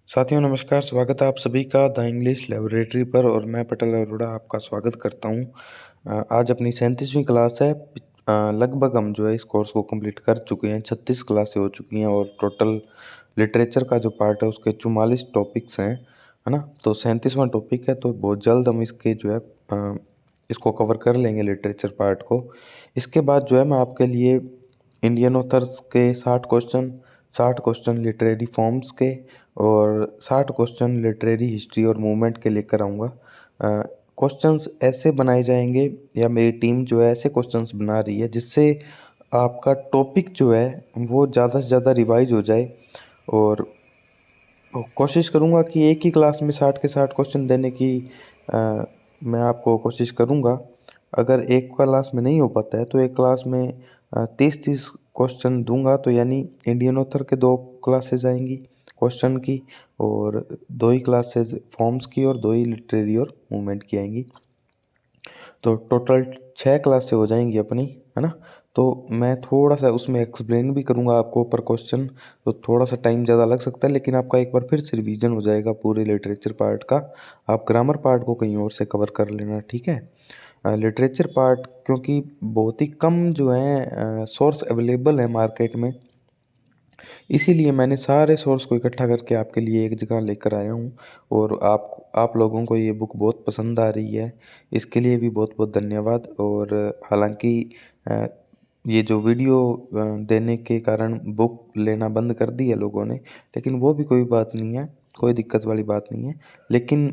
साथियों नमस्कार, स्वागत है आप सभी का द इंग्लिश लैबोरेटरी पर और मैं पटेल अरोड़ा आपका स्वागत करता हूँ। आज अपनी 37वीं क्लास है। लगभग हम जो है इस कोर्स को कंप्लीट कर चुके हैं, 36 क्लासें हो चुकी हैं और टोटल लिटरेचर का जो पार्ट है उसके 44 टॉपिक्स हैं, है ना? तो 37वां टॉपिक है, तो बहुत जल्द हम इसके जो है इसको कवर कर लेंगे लिटरेचर पार्ट को। इसके बाद जो है मैं आपके लिए इंडियन ऑथर्स के 60 क्वेश्चन लिटरेरी फॉर्म्स के और 60 क्वेश्चन लिटरेरी हिस्ट्री और मूवमेंट के लेकर आऊँगा। क्वेश्चंस ऐसे बनाए जाएंगे या मेरी टीम जो है ऐसे क्वेश्चंस बना रही है जिससे आपका टॉपिक जो है वो ज़्यादा से ज़्यादा रिवाइज हो जाए। और कोशिश करूँगा कि एक ही क्लास में 60 के 60 क्वेश्चन देने की मैं आपको कोशिश करूँगा। अगर एक क्लास में नहीं हो पाता है तो एक क्लास में 30-30 क्वेश्चन दूंगा, तो यानी इंडियन ऑथर के 2 क्लासेज आएंगी क्वेश्चन की और 2 ही क्लासेज फॉर्म्स की और 2 ही लिटरेरी और मूवमेंट की आएंगी। तो टोटल 6 क्लासें हो जाएंगी अपनी, है ना? तो मैं थोड़ा सा उसमें एक्सप्लेन भी करूँगा आपको पर क्वेश्चन, तो थोड़ा सा टाइम ज़्यादा लग सकता है, लेकिन आपका एक बार फिर से रिवीजन हो जाएगा पूरे लिटरेचर पार्ट का। आप ग्रामर पार्ट को कहीं और से कवर कर लेना, ठीक है? लिटरेचर पार्ट क्योंकि बहुत ही कम जो है सोर्स अवेलेबल है मार्केट में, इसीलिए मैंने सारे सोर्स को इकट्ठा करके आपके लिए एक जगह लेकर आया हूँ। और आप लोगों को ये बुक बहुत पसंद आ रही है, इसके लिए भी बहुत बहुत धन्यवाद। और हालांकि अ, ये जो वीडियो देने के कारण बुक लेना बंद कर दी है लोगों ने, लेकिन वो भी कोई बात नहीं है, कोई दिक्कत वाली बात नहीं है। लेकिन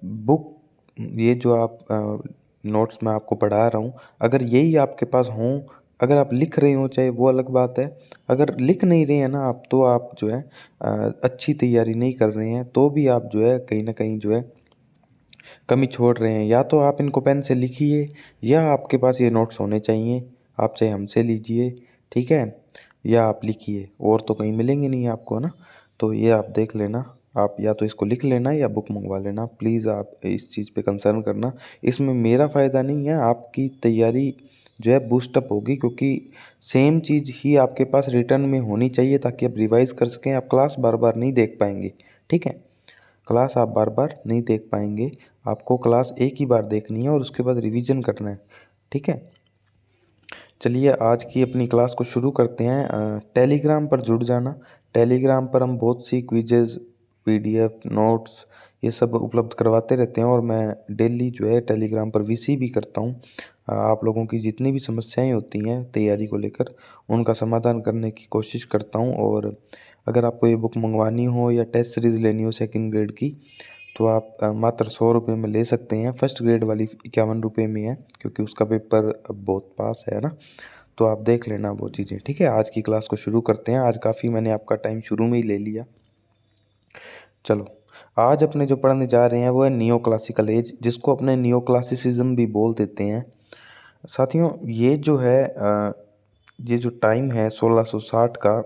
बुक ये जो आप नोट्स मैं आपको पढ़ा रहा हूँ, अगर यही आपके पास हों, अगर आप लिख रहे हो चाहे वो अलग बात है, अगर लिख नहीं रहे हैं ना आप, तो आप जो है अच्छी तैयारी नहीं कर रहे हैं, तो भी आप जो है कहीं ना कहीं जो है कमी छोड़ रहे हैं। या तो आप इनको पेन से लिखिए या आपके पास ये नोट्स होने चाहिए, आप चाहे हमसे लीजिए, ठीक है? या आप लिखिए, और तो कहीं मिलेंगे नहीं आपको, ना? तो ये आप देख लेना, आप या तो इसको लिख लेना या बुक मंगवा लेना। प्लीज़ आप इस चीज़ पे कंसर्न करना, इसमें मेरा फ़ायदा नहीं है, आपकी तैयारी जो है बूस्टअप होगी, क्योंकि सेम चीज़ ही आपके पास रिटर्न में होनी चाहिए ताकि आप रिवाइज़ कर सकें। आप क्लास बार बार नहीं देख पाएंगे, ठीक है? क्लास आप बार बार नहीं देख पाएंगे, आपको क्लास एक ही बार देखनी है और उसके बाद रिवीजन करना है, ठीक है? चलिए आज की अपनी क्लास को शुरू करते हैं। टेलीग्राम पर जुड़ जाना। टेलीग्राम पर हम बहुत सी क्विजेज़, पीडीएफ, नोट्स ये सब उपलब्ध करवाते रहते हैं और मैं डेली जो है टेलीग्राम पर वीसी भी करता हूँ। आप लोगों की जितनी भी समस्याएं होती हैं तैयारी को लेकर, उनका समाधान करने की कोशिश करता हूँ। और अगर आपको ये बुक मंगवानी हो या टेस्ट सीरीज़ लेनी हो सेकंड ग्रेड की, तो आप मात्र 100 रुपये में ले सकते हैं। फर्स्ट ग्रेड वाली 51 रुपये में है, क्योंकि उसका पेपर अब बहुत पास है ना? तो आप देख लेना वो चीज़ें, ठीक है? आज की क्लास को शुरू करते हैं। आज काफ़ी मैंने आपका टाइम शुरू में ही ले लिया। चलो, आज अपने जो पढ़ने जा रहे हैं वो है नियो क्लासिकल एज, जिसको अपने नियो क्लासिसिज्म भी बोल देते हैं। साथियों ये जो है ये जो टाइम है 1660 का,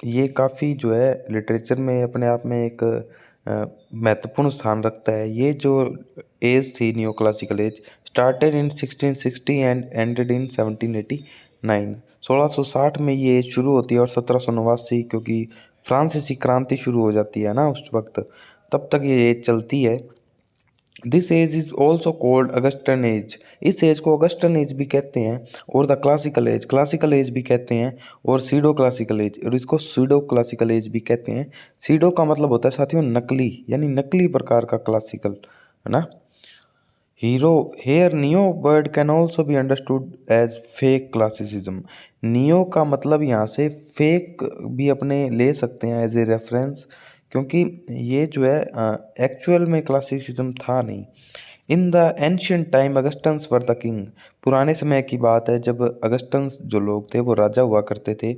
ये काफ़ी जो है लिटरेचर में अपने आप में एक महत्वपूर्ण स्थान रखता है। ये जो एज थी neo classical as, started in 1660 and ended in 1789। 1660 में ये एज शुरू होती है और 1789, क्योंकि फ्रांसीसी क्रांति शुरू हो जाती है ना उस वक्त, तब तक ये एज चलती है। This age is also called Augustan age. इस एज को अगस्टन एज भी कहते हैं और द क्लासिकल एज भी कहते हैं और सीडो क्लासिकल एज, और इसको सीडो क्लासिकल एज भी कहते हैं। सीडो का मतलब होता है साथियों नकली, यानी नकली प्रकार का क्लासिकल, है ना? Hero here neo word can also be understood as fake classicism. Neo का मतलब यहाँ से फेक भी अपने ले सकते हैं एज ए रेफरेंस, क्योंकि ये जो है एक्चुअल में क्लासिसिज्म था नहीं। In the ancient time Augustans were the king. पुराने समय की बात है जब अगस्टन्स जो लोग थे वो राजा हुआ करते थे।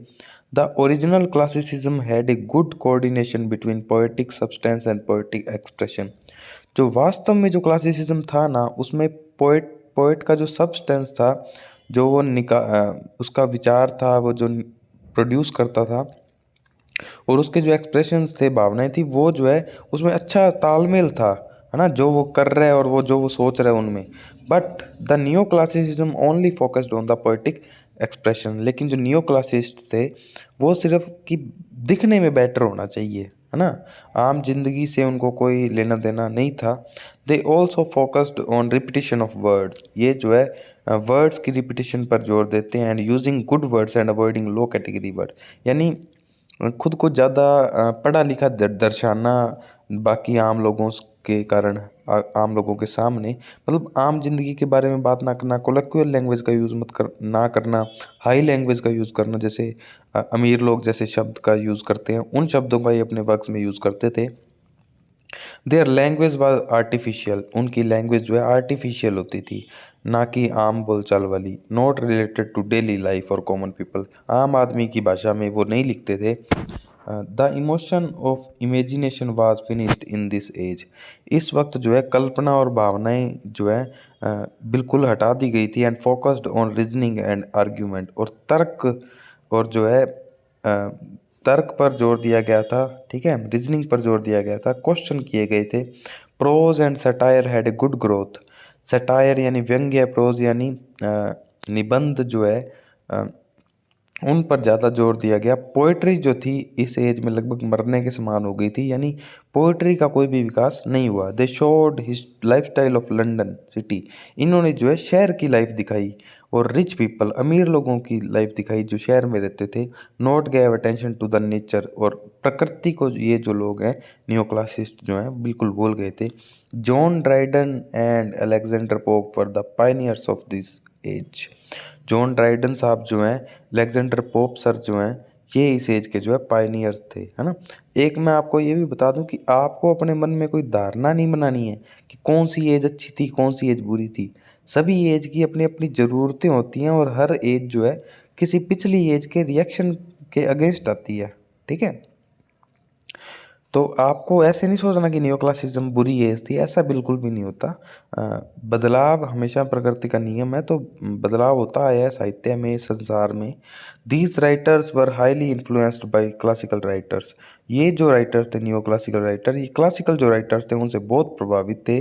The original classicism had a good coordination between poetic substance and poetic expression. जो वास्तव में जो क्लासिसिज्म था ना, उसमें पोएट पोएट का जो सब्सटेंस था, जो वो उसका विचार था, वो जो प्रोड्यूस करता था, और उसके जो एक्सप्रेशंस थे, भावनाएं थी, वो जो है उसमें अच्छा तालमेल था, है ना? जो वो कर रहे हैं और वो जो वो सोच रहे हैं उनमें। But the neo classicism only focused on the poetic expression. लेकिन जो नियो क्लासिस्ट थे वो सिर्फ कि दिखने में बेटर होना चाहिए, है ना। आम जिंदगी से उनको कोई लेना देना नहीं था। They also focused on repetition of words, ये जो है वर्ड्स की रिपीटिशन पर जोर देते हैं, and using good words and avoiding low category word, यानी खुद को ज़्यादा पढ़ा लिखा दर्शाना बाकी आम लोगों के कारण, आम लोगों के सामने, मतलब आम जिंदगी के बारे में बात ना करना, कोलोक्वियल लैंग्वेज का यूज़ मत कर ना करना, हाई लैंग्वेज का यूज़ करना, जैसे अमीर लोग जैसे शब्द का यूज़ करते हैं उन शब्दों का ही अपने वर्क्स में यूज़ करते थे। देयर लैंग्वेज वाज आर्टिफिशियल, उनकी लैंग्वेज जो है आर्टिफिशियल होती थी, ना कि आम बोलचाल वाली, not related to daily life और कॉमन पीपल, आम आदमी की भाषा में वो नहीं लिखते थे। The emotion of imagination was finished in this age, इस वक्त जो है कल्पना और भावनाएं जो है बिल्कुल हटा दी गई थी, and focused on reasoning and argument, और तर्क और जो है तर्क पर जोर दिया गया था, ठीक है, रीजनिंग पर जोर दिया गया था, क्वेश्चन किए गए थे। Prose and satire had a good growth, satire यानी व्यंग्य, प्रोज यानी निबंध जो है उन पर ज़्यादा जोर दिया गया। पोइट्री जो थी इस एज में लगभग मरने के समान हो गई थी, यानी पोइट्री का कोई भी विकास नहीं हुआ। They showed his life style of London city, इन्होंने जो है शहर की लाइफ दिखाई, और रिच पीपल अमीर लोगों की लाइफ दिखाई जो शहर में रहते थे। Not gave attention to the nature, और प्रकृति को ये जो लोग हैं न्यो क्लासिस्ट जो हैं बिल्कुल भूल गए थे। John Dryden and Alexander Pope were the pioneers of this age, John Dryden साहब जो हैं, अलेक्जेंडर पोप सर जो हैं, ये इस एज के जो है पायनियर्स थे, है ना। एक मैं आपको ये भी बता दूं कि आपको अपने मन में कोई धारणा नहीं बनानी है कि कौन सी एज अच्छी थी कौन सी एज बुरी थी। सभी एज की अपनी अपनी ज़रूरतें होती हैं, और हर एज जो है किसी पिछली एज के रिएक्शन के अगेंस्ट आती है, ठीक है। तो आपको ऐसे नहीं सोचना कि नियो क्लासिज्म बुरी एज थी, ऐसा बिल्कुल भी नहीं होता। बदलाव हमेशा प्रकृति का नियम है, तो बदलाव होता आया है साहित्य में, संसार में। These writers were highly influenced by classical writers, ये जो राइटर्स थे नियो क्लासिकल राइटर, ये क्लासिकल जो राइटर्स थे उनसे बहुत प्रभावित थे।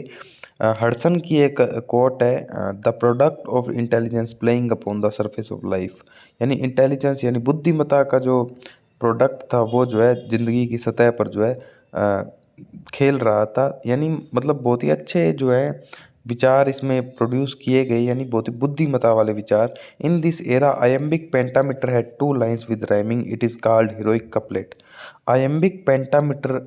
हडसन की एक कोट है, the product of intelligence playing upon the surface of life, यानी इंटेलिजेंस यानी बुद्धिमत्ता का जो प्रोडक्ट था वो जो है ज़िंदगी की सतह पर जो है खेल रहा था, यानी मतलब बहुत ही अच्छे जो है विचार इसमें प्रोड्यूस किए गए, यानी बहुत ही बुद्धिमत्ता वाले विचार। In this era iambic pentameter had two lines with rhyming, it is called heroic couplet. Iambic pentameter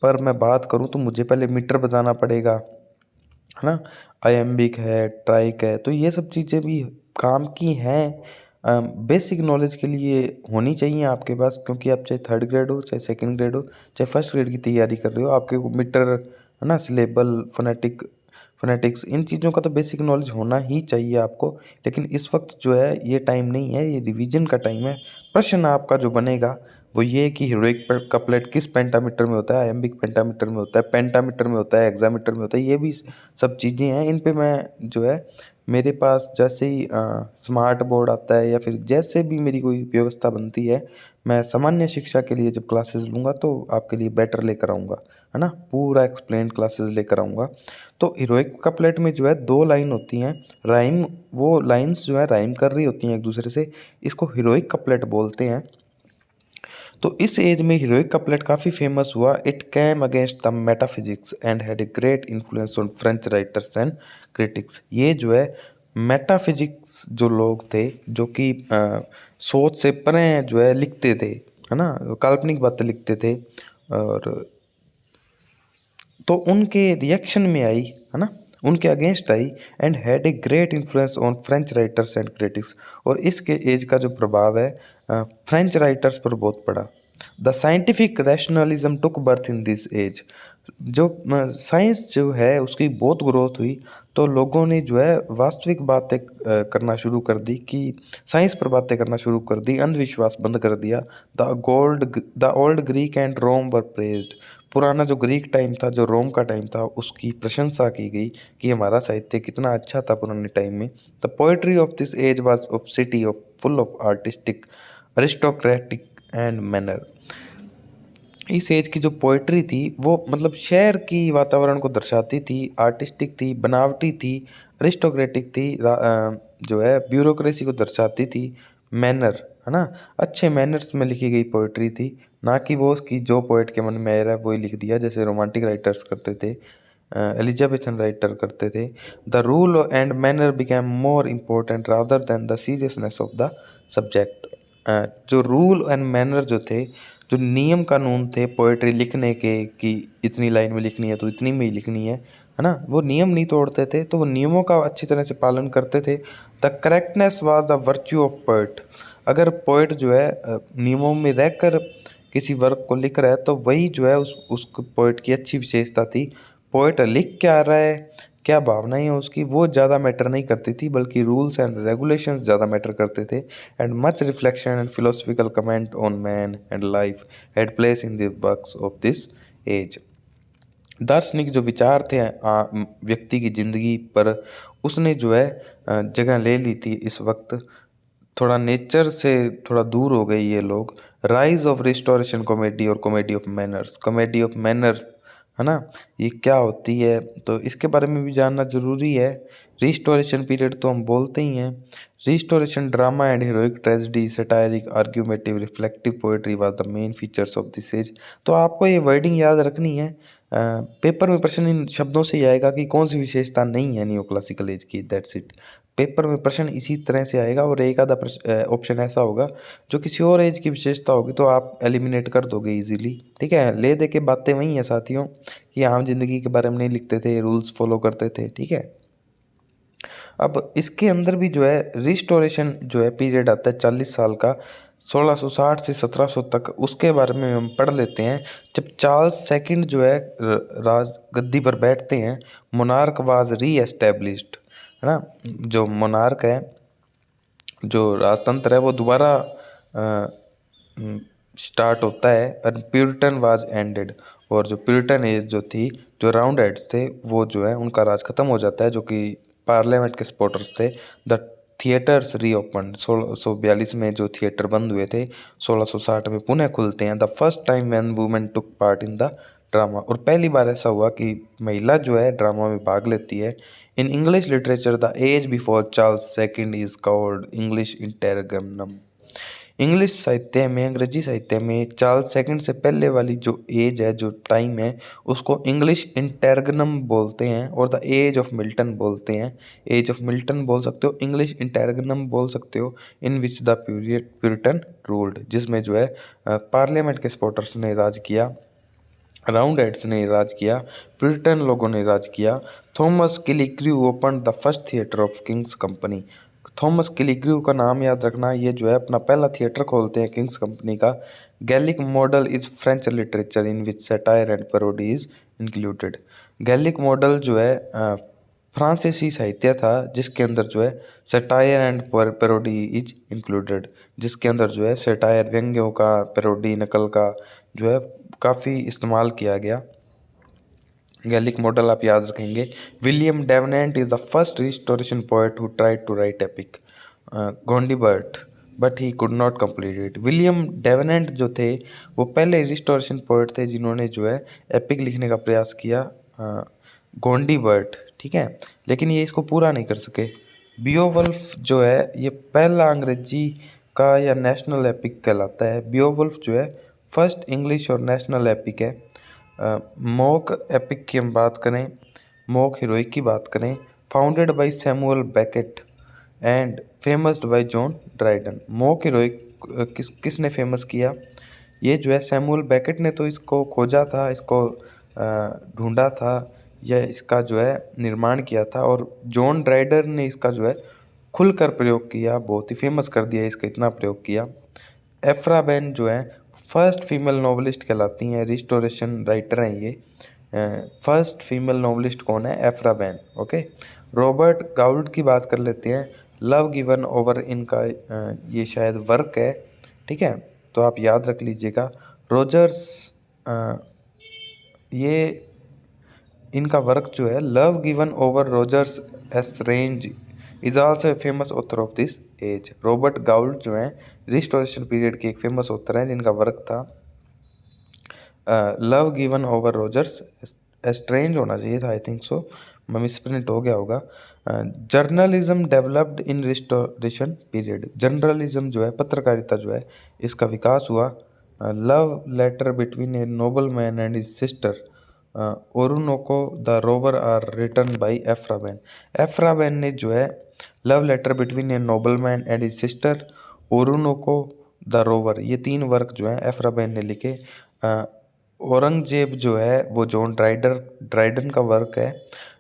पर मैं बात करूं तो मुझे पहले मीटर बताना पड़ेगा, है ना। आयम्बिक है, ट्राइक है, तो ये सब चीज़ें भी काम की हैं, बेसिक नॉलेज के लिए होनी चाहिए आपके पास, क्योंकि आप चाहे थर्ड ग्रेड हो चाहे सेकंड ग्रेड हो चाहे फर्स्ट ग्रेड की तैयारी कर रहे हो, आपके को मीटर, है ना, सिलेबल, फोनेटिक्स, इन चीज़ों का तो बेसिक नॉलेज होना ही चाहिए आपको। लेकिन इस वक्त जो है ये टाइम नहीं है, ये रिवीजन का टाइम है। प्रश्न आपका जो बनेगा वो ये कि हीरोइक कपलेट किस पेंटामीटर में होता है, आयम्बिक पेंटामीटर में होता है, पेंटामीटर में होता है, हेक्सामीटर में होता है, ये भी सब चीज़ें हैं। इन पे मैं जो है मेरे पास जैसे ही स्मार्ट बोर्ड आता है या फिर जैसे भी मेरी कोई व्यवस्था बनती है, मैं सामान्य शिक्षा के लिए जब क्लासेस लूँगा तो आपके लिए बेटर लेकर आऊँगा, है ना, पूरा एक्सप्लेन क्लासेस लेकर आऊँगा। तो हीरोइक कपलेट में जो है 2 लाइन होती हैं, राइम, वो लाइन्स जो है राइम कर रही होती हैं एक दूसरे से, इसको हीरोइक कपलेट बोलते हैं। तो इस एज में हीरोइक कपलेट काफ़ी फेमस हुआ। It came against the metaphysics and had a great influence on French writers and critics, ये जो है मेटाफिजिक्स जो लोग थे जो कि सोच से परे जो है लिखते थे, है ना, काल्पनिक बातें लिखते थे, और तो उनके रिएक्शन में आई, है ना, उनके against I, and had a great influence on French writers and critics, और इसके एज का जो प्रभाव है फ्रेंच राइटर्स पर बहुत पड़ा। The scientific rationalism took birth in this age, जो साइंस जो है उसकी बहुत ग्रोथ हुई, तो लोगों ने जो है वास्तविक बातें करना शुरू कर दी, कि साइंस पर बातें करना शुरू कर दी, अंधविश्वास बंद कर दिया। The old Greek and Rome were praised, पुराना जो ग्रीक टाइम था, जो रोम का टाइम था, उसकी प्रशंसा की गई कि हमारा साहित्य कितना अच्छा था पुराने टाइम में। The poetry of this age was of city of full of artistic aristocratic and manner, इस एज की जो पोइट्री थी वो मतलब शहर की वातावरण को दर्शाती थी, आर्टिस्टिक थी, बनावटी थी, अरिस्टोक्रेटिक थी, जो है ब्यूरोक्रेसी को दर्शाती थी, मैनर, है ना, अच्छे मैनर्स में लिखी गई पोइट्री थी, ना कि वो उसकी जो पोएट के मन में आ रहा है वही लिख दिया, जैसे रोमांटिक राइटर्स करते थे, एलिजाबेथन राइटर करते थे। The rule and manner became more important rather than the seriousness of the subject. जो रूल एंड मैनर जो थे, जो नियम कानून थे पोएट्री लिखने के, कि इतनी लाइन में लिखनी है तो इतनी में ही लिखनी है ना, वो नियम नहीं तोड़ते थे, तो वो नियमों का अच्छी तरह से पालन करते थे। The correctness was the virtue of poet. अगर पोएट जो है नियमों में रहकर किसी वर्क को लिख रहा है तो वही जो है उस पोएट की अच्छी विशेषता थी। पोएट लिख क्या रहा है, क्या भावनाएं हैं उसकी, वो ज़्यादा मैटर नहीं करती थी, बल्कि रूल्स एंड रेगुलेशंस ज़्यादा मैटर करते थे। And much reflection and philosophical comment on man and life had place in the works of this age. दार्शनिक जो विचार थे व्यक्ति की ज़िंदगी पर, उसने जो है जगह ले ली थी इस वक्त। थोड़ा नेचर से थोड़ा दूर हो गए ये लोग। राइज ऑफ रिस्टोरेशन कॉमेडी और comedy of manners, comedy of manner, है ना, ये क्या होती है तो इसके बारे में भी जानना ज़रूरी है। रिस्टोरेशन पीरियड तो हम बोलते ही हैं। Restoration drama and heroic tragedy, satiric, argumentative, reflective poetry was the main features of this age. तो आपको ये वर्डिंग याद रखनी है। पेपर में प्रश्न इन शब्दों से ही आएगा कि कौन सी विशेषता नहीं है न्यू क्लासिकल एज की, दैट्स इट। पेपर में प्रश्न इसी तरह से आएगा, और एक आधा ऑप्शन ऐसा होगा जो किसी और एज की विशेषता होगी तो आप एलिमिनेट कर दोगे इजीली। ठीक है, ले दे के बातें वही हैं साथियों, कि आम जिंदगी के बारे में नहीं लिखते थे, रूल्स फॉलो करते थे। ठीक है, अब इसके अंदर भी जो है रिस्टोरेशन जो है पीरियड आता है 40 साल का, 1660 से 1700 तक, उसके बारे में हम पढ़ लेते हैं। जब चार्ल्स सेकंड जो है राज गद्दी पर बैठते हैं, मोनार्क वाज री एस्टेब्लिश्ड, है ना, जो मोनार्क है, जो राजतंत्र है, वो दोबारा स्टार्ट होता है। और प्यूरिटन वाज एंडेड, और जो प्यूरिटन एज जो थी, जो राउंड हेड्स थे, वो जो है उनका राज खत्म हो जाता है, जो कि पार्लियामेंट के सपोर्टर्स थे। द थिएटर्स रीओपन, 1642 में जो थिएटर बंद हुए थे 1660 में पुनः खुलते हैं। The first time when women took part in the drama, और पहली बार ऐसा हुआ कि महिला जो है ड्रामा में भाग लेती है। In English literature the age before Charles second is called English interregnum. English साहित्य में, अंग्रेजी साहित्य में चार्ल्स सेकंड से पहले वाली जो एज है, जो टाइम है, उसको इंग्लिश इंटेरगनम बोलते हैं, और द एज ऑफ मिल्टन बोलते हैं। एज ऑफ मिल्टन बोल सकते हो, इंग्लिश इंटेरगनम बोल सकते हो, इन विच द प्यूरिटन रूल्ड, जिसमें जो है पार्लियामेंट के सपोर्टर्स ने राज किया, राउंड हेड्स ने राज किया, प्यूरिटन लोगों ने राज किया। Thomas Killigrew open the first theatre of King's company. Thomas Killigrew का नाम याद रखना, ये जो है अपना पहला थिएटर खोलते हैं किंग्स कंपनी का। Gallic model is French literature in which satire and parody is included. Gallic model जो है फ्रांसीसी साहित्य था, जिसके अंदर जो है satire and parody is included, जिसके अंदर जो है सटायर, व्यंग्यों का, पैरोडी, नकल का जो है काफ़ी इस्तेमाल किया गया। गैलिक मॉडल आप याद रखेंगे। William Davenant is the first restoration poet who tried to write epic Gondibert but he could not complete it. William Davenant जो थे वो पहले रिस्टोरेशन पोएट थे जिन्होंने जो है एपिक लिखने का प्रयास किया, गोंडीबर्ट, ठीक है, लेकिन ये इसको पूरा नहीं कर सके। बियोवुल्फ जो है ये पहला अंग्रेजी का या नेशनल एपिक कहलाता है। बियोवुल्फ जो है फर्स्ट इंग्लिश और नेशनल एपिक है। मोक एपिक की हम बात करें, मोक हीरोइक की बात करें, founded by Samuel Beckett and famoused by John Dryden. Mock heroic किसने फेमस किया? ये जो है सैमुअल बेकेट ने तो इसको खोजा था, इसको ढूंढा था, यह इसका जो है निर्माण किया था, और जॉन ड्राइडर ने इसका जो है खुलकर प्रयोग किया, बहुत ही फेमस कर दिया, इसका इतना प्रयोग किया। एफ्रा बेन जो है फर्स्ट फीमेल नॉवलिस्ट कहलाती हैं, रिस्टोरेशन राइटर हैं ये। फर्स्ट फीमेल नॉवलिस्ट कौन है? एफ्रा बेन। ओके, रॉबर्ट गाउल्ड की बात कर लेते हैं। लव गिवन ओवर, इनका ये शायद वर्क है, ठीक है, तो आप याद रख लीजिएगा। रोजर्स, ये इनका वर्क जो है love given over Roger L'Estrange is also a famous author of this age. Robert Gould जो हैं रिस्टोरेशन पीरियड के एक फेमस ऑथर हैं, जिनका वर्क था love given over Rogers estrange होना चाहिए था, आई थिंक सो, मिसप्रिंट हो गया होगा। Journalism developed in restoration period. Journalism जो है, पत्रकारिता जो है, इसका विकास हुआ love letter between a nobleman and his sister Oroonoko the Rover are written by Aphra Behn. Aphra Behn ने जो है love letter between a nobleman and his sister Oroonoko the Rover, ये 3 वर्क जो है एफ्राबेन ने लिखे। औरंगजेब जो है वो जॉन ड्राइडन का वर्क है।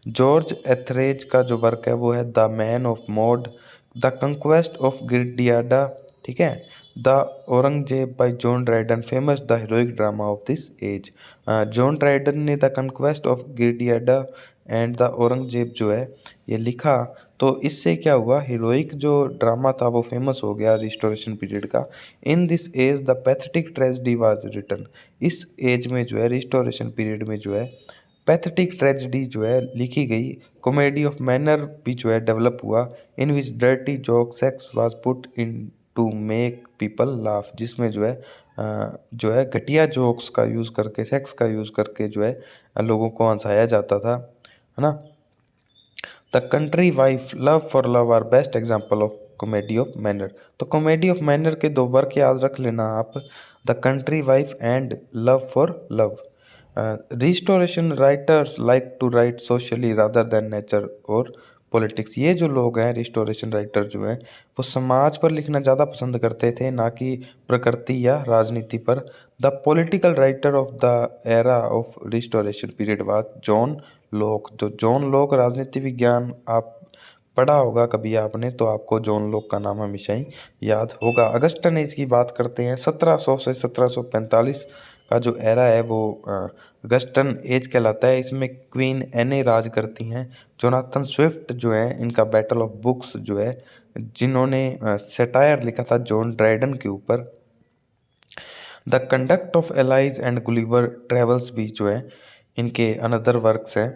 जॉर्ज एथरेज का जो वर्क है वो है the Man of Mode, the Conquest of Granada, ठीक है। The Aurangzeb by John Dryden famous the heroic drama of this age. John Dryden ने the Conquest of Granada and the Aurangzeb जो है ये लिखा, तो इससे क्या हुआ, हीरोइक जो ड्रामा था वो फेमस हो गया रिस्टोरेशन पीरियड का। In this age the pathetic tragedy was written, इस एज में जो है रिस्टोरेशन पीरियड में जो है पैथेटिक ट्रेजेडी जो है लिखी गई। कॉमेडी ऑफ मैनर भी जो है डेवलप हुआ, in which dirty joke sex was put in to make people laugh, जिसमें जो है घटिया जोक्स का यूज़ करके, सेक्स का यूज़ करके जो है लोगों को हंसाया जाता था, है ना। The Country Wife, Love for Love are best example of comedy of manner. तो कॉमेडी ऑफ मैनर के 2 वर्क याद रख लेना आप, the Country Wife and Love for Love. Restoration writers like to write socially rather than nature और politics. ये जो लोग हैं रिस्टोरेशन राइटर जो हैं वो समाज पर लिखना ज़्यादा पसंद करते थे, ना कि प्रकृति या राजनीति पर। The political writer of the era of restoration period was John लोक। जो जॉन लोक, राजनीति विज्ञान आप पढ़ा होगा कभी आपने, तो आपको जॉन लोक का नाम हमेशा ही याद होगा। अगस्टन एज की बात करते हैं, 1700 से 1745 का जो एरा है वो अगस्टन एज कहलाता है। इसमें क्वीन एने राज करती हैं। जोनाथन स्विफ्ट जो है इनका बैटल ऑफ बुक्स जो है, जिन्होंने सेटायर लिखा था जॉन ड्राइडन के ऊपर। The conduct of allies and Gulliver travels भी जो है इनके अनदर वर्क्स हैं।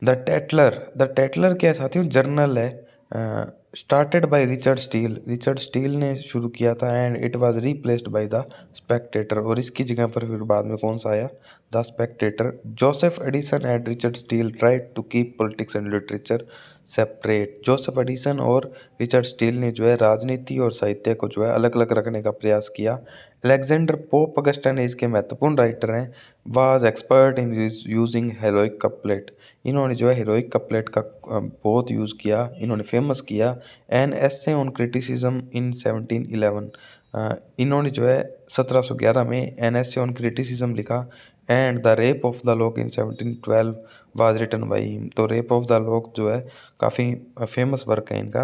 द टेटलर क्या साथियों, जर्नल है, started by Richard Steele. Richard Steele ने शुरू किया था and it was replaced by the Spectator, और इसकी जगह पर फिर बाद में कौन सा आया, the Spectator. Joseph Addison and Richard Steele tried to keep politics and literature separate. Joseph Addison और रिचर्ड स्टील ने जो है राजनीति और साहित्य को जो है अलग अलग रखने का प्रयास किया। अलेक्जेंडर पोप अगस्टन एज के महत्वपूर्ण राइटर हैं, was expert in using heroic couplet. इन्होंने जो है हीरोइक कपलेट का बहुत यूज़ किया, इन्होंने फेमस किया। An Essay on Criticism in 1711, इन्होंने जो है 1711 में एन एसे ऑन क्रिटिसिज्म लिखा। And the Rape of the Lock in 1712 was written by him. तो रेप ऑफ द लॉक जो है काफ़ी फेमस वर्क है इनका।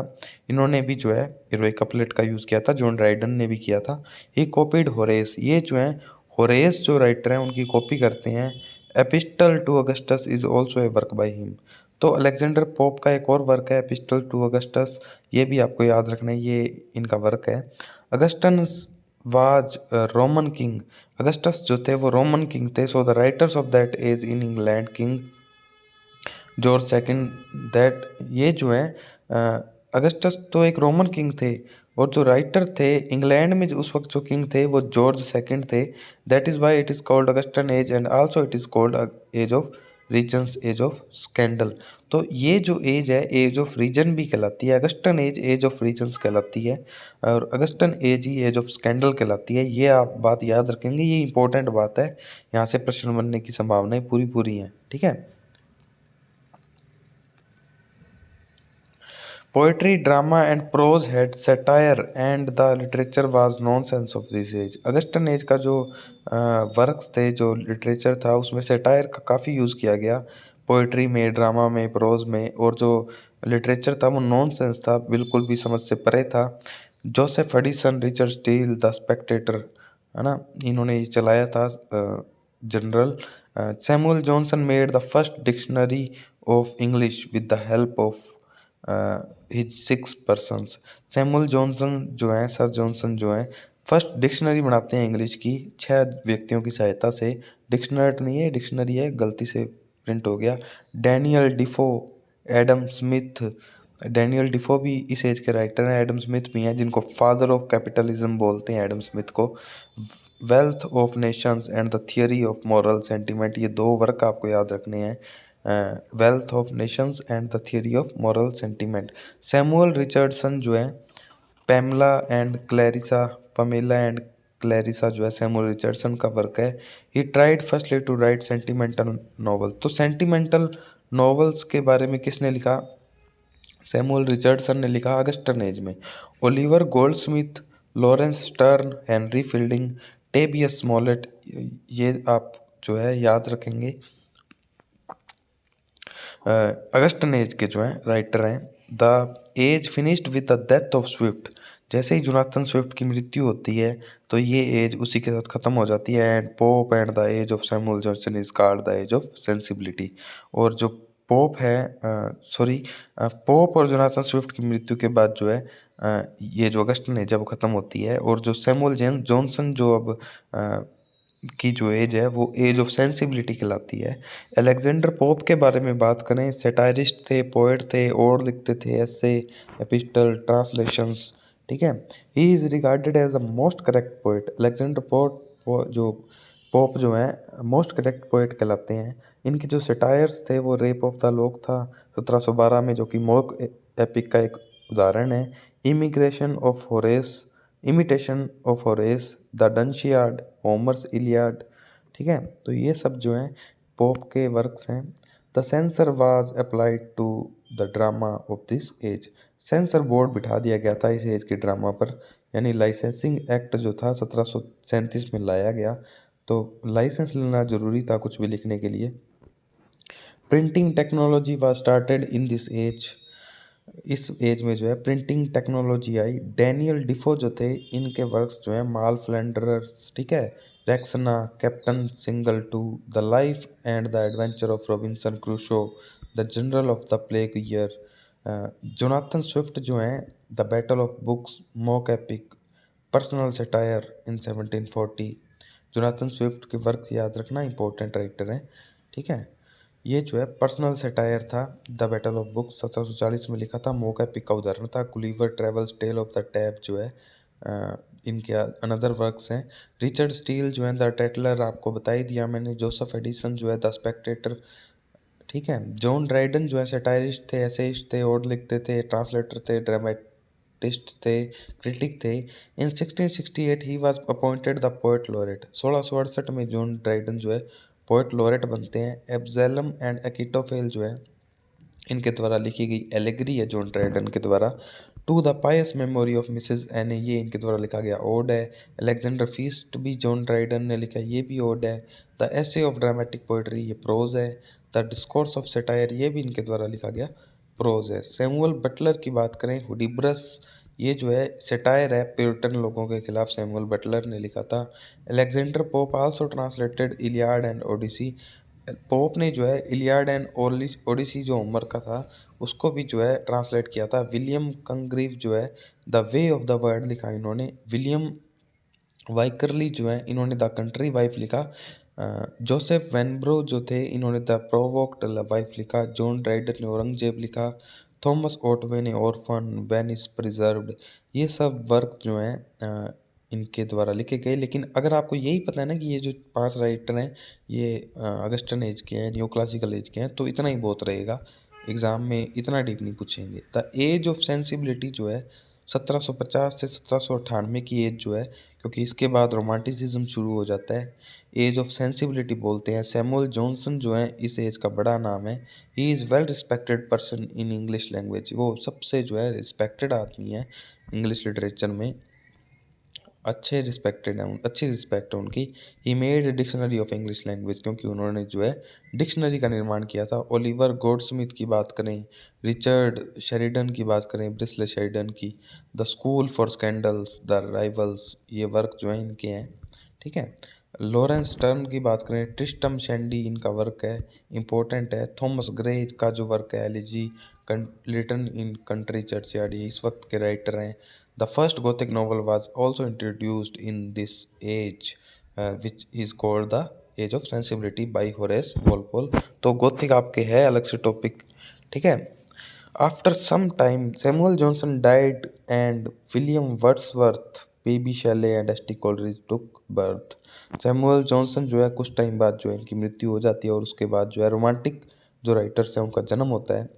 इन्होंने भी जो है हीरोइक कपलेट का यूज़ किया था, जॉन ड्राइडन ने भी किया था। ही कॉपीड होरेस, ये जो है होरेस जो राइटर हैं उनकी कॉपी करते हैं। Epistle to Augustus is also a work by him. तो अलेक्जेंडर पोप का एक और वर्क है एपिस्टल टू अगस्टस, ये भी आपको याद रखना है, ये इनका वर्क है। Augustan was Roman king, Augustus जो थे वो रोमन किंग थे। So the writers of that age in England, King George second, that ये जो है अगस्टस तो एक रोमन किंग थे, और जो राइटर थे इंग्लैंड में जो उस वक्त जो किंग थे वो जॉर्ज सेकंड थे। That is why it is called Augustan age and also it is called age of reasons, age of scandal. तो ये जो एज है एज ऑफ रीजन भी कहलाती है, अगस्टन एज ऑफ रीजन्स कहलाती है, और अगस्टन एज ही एज ऑफ स्कैंडल कहलाती है। ये आप बात याद रखेंगे, ये इंपॉर्टेंट बात है, यहाँ से प्रश्न बनने की संभावनाएं पूरी पूरी हैं, ठीक है। Poetry, drama and prose had satire and the literature was nonsense of this age। Augustan as का जो वर्क्स थे, जो लिटरेचर था उसमें सेटायर का काफ़ी यूज़ किया गया, पोइट्री में, ड्रामा में, प्रोज में, और जो लिटरेचर था वो नॉनसेंस था, बिल्कुल भी समझ से परे था। Joseph Addison, Richard Steele, the Spectator, है ना, इन्होंने ये चलाया था general. Samuel Johnson made the first dictionary of English with the help of his 6 persons. Samuel Johnson जो हैं, सर जॉनसन जो हैं, फर्स्ट डिक्शनरी बनाते हैं इंग्लिश की 6 व्यक्तियों की सहायता से। डिक्शनरी नहीं है, डिक्शनरी है, गलती से प्रिंट हो गया। डैनियल डिफो, एडम स्मिथ, डैनियल डिफो भी इस एज के राइटर हैं, एडम स्मिथ भी हैं, जिनको फादर ऑफ कैपिटलिज्म बोलते हैं एडम स्मिथ को। Wealth of Nations and the theory of moral sentiment, ये 2 वर्क आपको याद रखने हैं, wealth of Nations and the theory of moral sentiment. Samuel Richardson जो है, पैमेला एंड क्लैरिसा जो है सैमुअल रिचर्डसन का वर्क है। He tried firstly to write sentimental novel. तो सेंटिमेंटल नॉवेल्स के बारे में किसने लिखा? सैमुअल रिचर्डसन ने लिखा अगस्टन एज में। Oliver Goldsmith, Laurence Sterne, Henry Fielding, Tobias Smollett, ये आप जो है याद रखेंगे अगस्टन एज के जो हैं राइटर हैं। The age finished with the death of Swift. जैसे ही जोनाथन स्विफ्ट की मृत्यु होती है तो ये एज उसी के साथ ख़त्म हो जाती है। And Pope and the age of Samuel Johnson is called the age of sensibility. और जो पोप है पोप और जोनाथन स्विफ्ट की मृत्यु के बाद जो है ये जो अगस्टन एज है वो ख़त्म होती है। और जो सैमुअल जॉनसन जो अब की जो एज है वो एज ऑफ सेंसिबिलिटी कहलाती है। अलेक्जेंडर पोप के बारे में बात करें, सेटायरिस्ट थे, पोएट थे, और लिखते थे ऐसे, एपिस्टल, ट्रांसलेशंस, ठीक है। He is regarded as the most correct poet. Alexander Pope जो हैं मोस्ट करेक्ट पोएट कहलाते हैं। इनके जो सेटायर्स थे वो रेप ऑफ द लॉक था 1712 में, जो कि मोक एपिक का एक उदाहरण है। Immigration of Horace, imitation of Horace, the Dunciad, Homer's Iliad, ठीक है। तो ये सब जो हैं पोप के वर्क्स हैं। The censor was applied to the drama of this age. Censor board बिठा दिया गया था इस एज के ड्रामा पर, यानी लाइसेंसिंग एक्ट जो था 1737 में लाया गया। तो लाइसेंस लेना जरूरी था कुछ भी लिखने के लिए। Printing technology was started in this age. इस एज में जो है प्रिंटिंग टेक्नोलॉजी आई। डैनियल डिफो जो थे इनके वर्क्स जो हैं माल फ्लैंडर्स, ठीक है, Roxana, Captain Singleton, the life and the adventure of Robinson Crusoe, the journal of the plague year. Jonathan Swift जो हैं the battle of books, mock epic, personal satire in 1740। Jonathan Swift के works याद रखना, important writer हैं, ठीक है। ये जो है पर्सनल सटायर था। द बैटल ऑफ बुक्स 1740 में लिखा था। मॉक एपिक का उदाहरण था। Gulliver Travels, Tale of the Tub जो है इनके अनदर वर्क्स हैं। रिचर्ड स्टील जो है द टेटलर, आपको बता ही दिया मैंने। जोसेफ एडिसन जो है द स्पेक्टेटर, ठीक है। जॉन ड्राइडन जो है सटायरिस्ट थे, एसेइस्ट थे, और लिखते थे, ट्रांसलेटर थे, ड्रामेटिस्ट थे, क्रिटिक थे। इन 1668 he was appointed the poet laureate. 1668 में जॉन ड्राइडन जो है पोएट लॉरेट बनते हैं। एब्सैलम एंड अकिटोफेल जो है इनके द्वारा लिखी गई एलेगरी है जॉन ड्राइडन के द्वारा। To the pious memory of Mrs Anne, ये इनके द्वारा लिखा गया ओड है। अलेक्जेंडर फीस्ट भी जॉन ड्राइडन ने लिखा, ये भी ओड है। The Essay of Dramatic Poetry, ये प्रोज है। द डिस्कोर्स ऑफ सेटायर, ये भी इनके द्वारा लिखा गया प्रोज है। सैमुअल बटलर की बात करें, हुडिब्रस, ये जो है सेटायर है प्यूरिटन लोगों के खिलाफ, सैमुअल बटलर ने लिखा था। Alexander Pope also translated Iliad and Odyssey. Pope ने जो है इलियाड एंड ओडिसी जो होमर का था उसको भी जो है ट्रांसलेट किया था। विलियम कंग्रीव जो है the way of the world लिखा इन्होंने। विलियम वाइकरली जो है इन्होंने द कंट्री वाइफ लिखा। जोसेफ वेनब्रो जो थे इन्होंने द प्रोवोक्ड वाइफ लिखा। जॉन ड्राइडर ने औरंगजेब लिखा। थॉमस ओटवे ने ऑर्फन, वेनिस प्रिजर्व्ड, ये सब वर्क जो हैं इनके द्वारा लिखे गए। लेकिन अगर आपको यही पता है ना कि ये जो 5 राइटर हैं ये अगस्टन एज के हैं, न्यू क्लासिकल एज के हैं, तो इतना ही बहुत रहेगा। एग्ज़ाम में इतना डीप नहीं पूछेंगे। द एज ऑफ सेंसिबिलिटी जो है 1750 से 1798 की एज जो है, क्योंकि इसके बाद रोमांटिसिज्म शुरू हो जाता है, एज ऑफ सेंसिबिलिटी बोलते हैं। सैमुअल जॉनसन जो है इस एज का बड़ा नाम है। He is well respected person in English language, वो सबसे जो है रिस्पेक्टेड आदमी है इंग्लिश लिटरेचर में, अच्छे रिस्पेक्टेड हैं, अच्छी रिस्पेक्ट है उनकी। He made dictionary of English language, क्योंकि उन्होंने जो है डिक्शनरी का निर्माण किया था। ओलिवर गोल्डस्मिथ की बात करें, रिचर्ड शेरिडन की बात करें, ब्रिस्ले शेरिडन की, the school for scandals, the rivals, ये वर्क जो है इनके हैं, ठीक है। लॉरेंस स्टर्न की बात करें, ट्रिस्टम शैंडी इनका वर्क है, इंपॉर्टेंट है। थॉमस ग्रे का जो वर्क है Elegy written in country churchyard, ये इस वक्त के राइटर हैं। The first Gothic novel was also introduced in this age, which is called the Age of Sensibility by Horace Walpole। तो गोथिक आपके है अलग से टॉपिक, ठीक है। After some time Samuel Johnson died and William Wordsworth, P B Shelley and S T. Coleridge took birth. Samuel Johnson जो है कुछ टाइम बाद जो है इनकी मृत्यु हो जाती है, और उसके बाद जो है रोमांटिक जो राइटर्स हैं उनका जन्म होता है।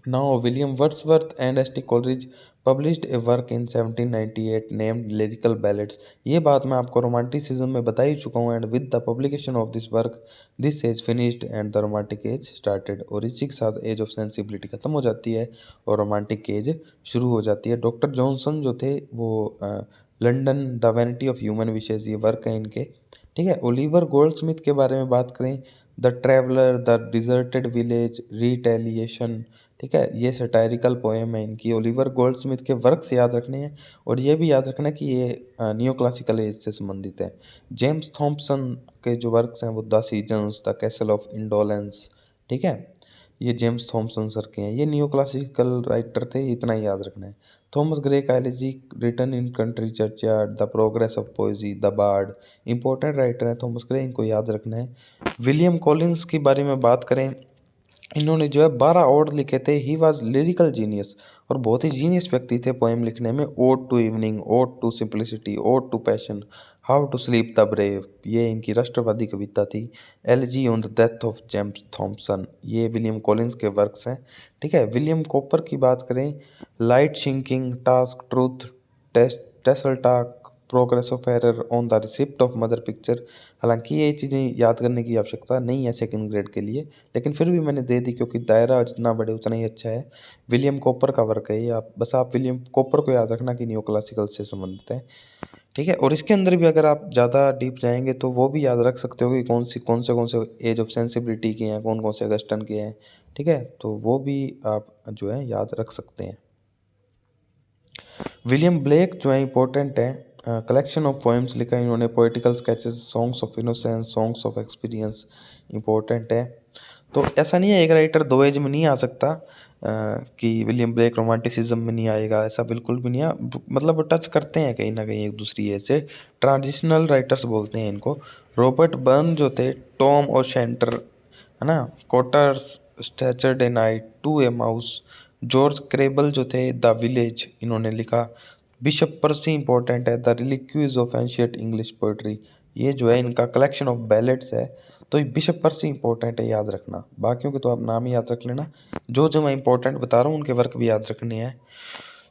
Now William Wordsworth and S T. Coleridge published A work in 1798 named lyrical ballads. ये बात मैं आपको रोमांटिसिज्म में बता ही चुका हूँ। And with the publication of this work this age finished and the romantic age started. और इसी के साथ एज ऑफ सेंसिबिलिटी खत्म हो जाती है और रोमांटिक एज शुरू हो जाती है। डॉक्टर जॉनसन जो थे वो London the vanity of human wishes ये वर्क है इनके, ठीक है। ओलिवर गोल्डस्मिथ के बारे में बात करें, the traveller, the deserted village, retaliation, ठीक है, ये सटायरिकल पोएम है इनकी। ओलिवर गोल्डस्मिथ के वर्क से याद रखने हैं और ये भी याद रखना है कि ये नियो क्लासिकल एज से संबंधित है। जेम्स थॉम्पसन के जो वर्क्स हैं वो the seasons, the castle of indolence, ठीक है, ये जेम्स थॉम्पसन सर के हैं। ये नियो क्लासिकल राइटर थे, इतना ही याद रखना है। Thomas Gray elegy written in country churchyard, the progress of poesy, the bard, important writer है थॉमस ग्रे, इनको याद रखना है। विलियम कॉलिंस के बारे में बात करें, इन्होंने जो है 12 ओड लिखे थे। ही वॉज लिरिकल जीनियस और बहुत ही जीनियस व्यक्ति थे पोएम लिखने में। Ode to evening, ode to simplicity, ode to passion, how to sleep the brave, ये इनकी राष्ट्रवादी कविता थी। Elegy on the death of James Thompson, ये विलियम कॉलिंस के वर्क्स हैं, ठीक है। विलियम कॉपर की बात करें, light shining, task, truth, table talk, progress of error, on the receipt of mother picture. हालांकि ये चीज़ें याद करने की आवश्यकता नहीं है सेकंड ग्रेड के लिए, लेकिन फिर भी मैंने दे दी क्योंकि दायरा जितना बढ़े उतना ही अच्छा है। विलियम कॉपर का वर्क है ये, आप विलियम कॉपर को याद रखना कि नियो क्लासिकल से संबंधित है, ठीक है। और इसके अंदर भी अगर आप ज़्यादा डीप जाएंगे तो वो भी याद रख सकते हो कि कौन से एज ऑफ सेंसिबिलिटी के हैं, कौन कौन से अगस्टन के हैं, ठीक है, तो वो भी आप जो है याद रख सकते हैं। विलियम ब्लेक जो है इंपॉर्टेंट है, कलेक्शन ऑफ पोएम्स लिखा है इन्होंने, poetical sketches, songs of innocence, songs of experience, important है। तो ऐसा नहीं है एक राइटर दो एज में नहीं आ सकता, कि विलियम ब्लेक रोमांटिसिज्म में नहीं आएगा, ऐसा बिल्कुल भी नहीं है। मतलब वो टच करते हैं कहीं ना कहीं एक दूसरी एज से, ट्रांजिशनल राइटर्स बोलते हैं इनको। रॉबर्ट बर्न जो थे, टॉम और शेंटर, है ना, cotter's, Saturday night, to a mouse. George Crabbe जो थे, द विलेज, इन्होंने लिखा। बिशप पर्सी इंपॉर्टेंट है, the reliques of ancient English poetry, ये जो है इनका कलेक्शन ऑफ बैलेट्स है। तो ये बिशप पर्सी इंपॉर्टेंट है, याद रखना। बाकियों के तो आप नाम ही याद रख लेना, जो मैं इंपॉर्टेंट बता रहा हूँ उनके वर्क भी याद रखने हैं।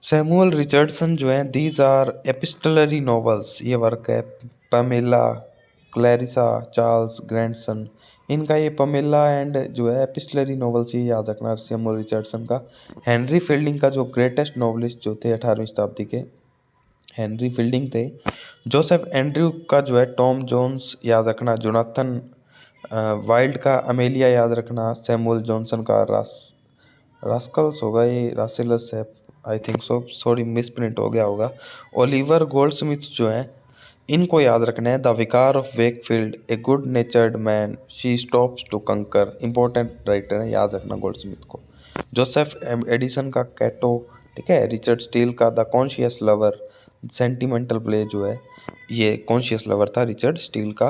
सैमुअल रिचर्डसन जो है, दीज आर एपिस्टलरी नॉवेल्स, ये वर्क है। पमेला, क्लैरिसा, चार्ल्स ग्रैंडसन, इनका ये पमेला एंड जो है एपिस्टलरी नॉवेल्स, ये याद रखना सैमुअल रिचर्डसन का। हेनरी फील्डिंग का जो ग्रेटेस्ट नॉवलिस्ट जो थे 18वीं शताब्दी के, हेनरी फील्डिंग थे। जोसेफ एंड्रयू का जो है टॉम जोन्स, याद रखना। जोनाथन वाइल्ड का अमेलिया, याद रखना। सैमुअल जॉनसन का रास्कल्स होगा ये, रासेलस है, I think so, sorry miss print हो गया होगा। ओलिवर गोल्डस्मिथ जो है, इनको याद रखना है। The Vicar of Wakefield, a good natured man, she stoops to conquer, important writer है, याद रखना गोल्डस्मिथ को। जोसेफ एडिसन का कैटो, ठीक है। रिचर्ड स्टील का the Conscious Lover, sentimental play जो है ये कॉन्शियस लवर था रिचर्ड स्टील का।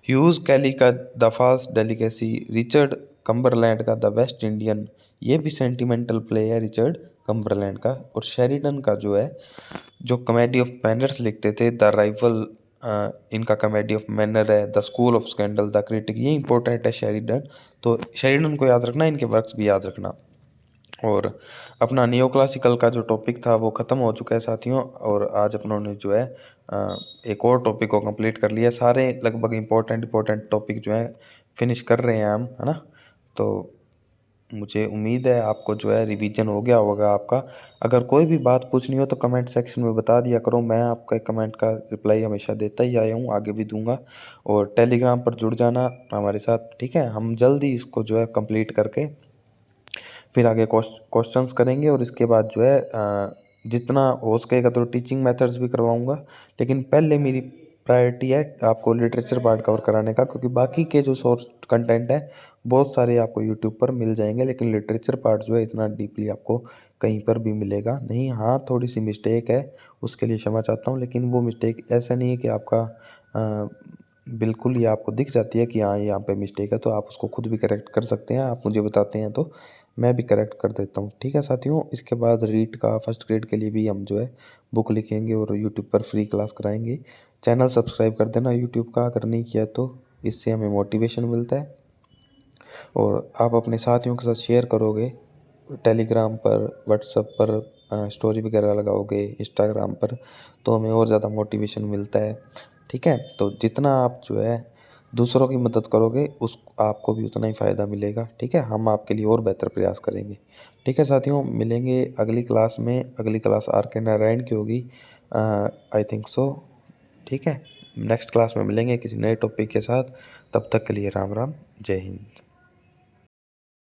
ह्यूज कैली का the False Delicacy, Richard Cumberland का द वेस्ट इंडियन, ये भी सेंटिमेंटल प्ले है रिचर्ड कम्बरलैंड का। और शेरिडन का जो है, जो कॉमेडी ऑफ मैनर्स लिखते थे, द राइवल, इनका कॉमेडी ऑफ मैनर है। The school of scandal, the critic, ये इंपॉर्टेंट है शेरिडन। तो शेरिडन को याद रखना, इनके वर्क्स भी याद रखना। और अपना नियो क्लासिकल का जो टॉपिक था वो ख़त्म हो चुका है साथियों, और आज अपनों ने जो है एक और टॉपिक को कंप्लीट कर लिया। सारे लगभग इंपॉर्टेंट टॉपिक जो है फिनिश कर रहे हैं हम, है ना। तो मुझे उम्मीद है आपको जो है रिवीजन हो गया होगा आपका। अगर कोई भी बात पूछनी हो तो कमेंट सेक्शन में बता दिया करो, मैं आपका कमेंट का रिप्लाई हमेशा देता ही आया हूँ, आगे भी दूंगा। और टेलीग्राम पर जुड़ जाना हमारे साथ, ठीक है। हम जल्दी इसको जो है कंप्लीट करके फिर आगे क्वेश्चंस करेंगे। और इसके बाद जो है जितना हो सकेगा तो टीचिंग मेथड्स भी करवाऊंगा, लेकिन पहले मेरी प्रायोरिटी है आपको लिटरेचर पार्ट कवर कराने का, क्योंकि बाकी के जो सोर्स कंटेंट है बहुत सारे आपको यूट्यूब पर मिल जाएंगे, लेकिन लिटरेचर पार्ट जो है इतना डीपली आपको कहीं पर भी मिलेगा नहीं। हाँ, थोड़ी सी मिस्टेक है, उसके लिए क्षमा चाहता हूँ, लेकिन वो मिस्टेक ऐसा नहीं है कि आपका बिल्कुल ही आपको दिख जाती है कि हाँ यहाँ पे मिस्टेक है, तो आप उसको खुद भी करेक्ट कर सकते हैं। आप मुझे बताते हैं तो मैं भी करेक्ट कर देता हूँ, ठीक है साथियों। इसके बाद रीट का फर्स्ट ग्रेड के लिए भी हम जो है बुक लिखेंगे और यूट्यूब पर फ्री क्लास कराएंगे। चैनल सब्सक्राइब कर देना यूट्यूब का अगर नहीं किया तो, इससे हमें मोटिवेशन मिलता है। और आप अपने साथियों के साथ शेयर करोगे टेलीग्राम पर, व्हाट्सएप पर, स्टोरी वगैरह लगाओगे इंस्टाग्राम पर तो हमें और ज़्यादा मोटिवेशन मिलता है। ठीक है, तो जितना आप जो है दूसरों की मदद करोगे उस आपको भी उतना ही फ़ायदा मिलेगा। ठीक है, हम आपके लिए और बेहतर प्रयास करेंगे। ठीक है साथियों, मिलेंगे अगली क्लास में। अगली क्लास आर के नारायण की होगी, आई थिंक सो। ठीक है, नेक्स्ट क्लास में मिलेंगे किसी नए टॉपिक के साथ। तब तक के लिए राम राम, जय हिंद।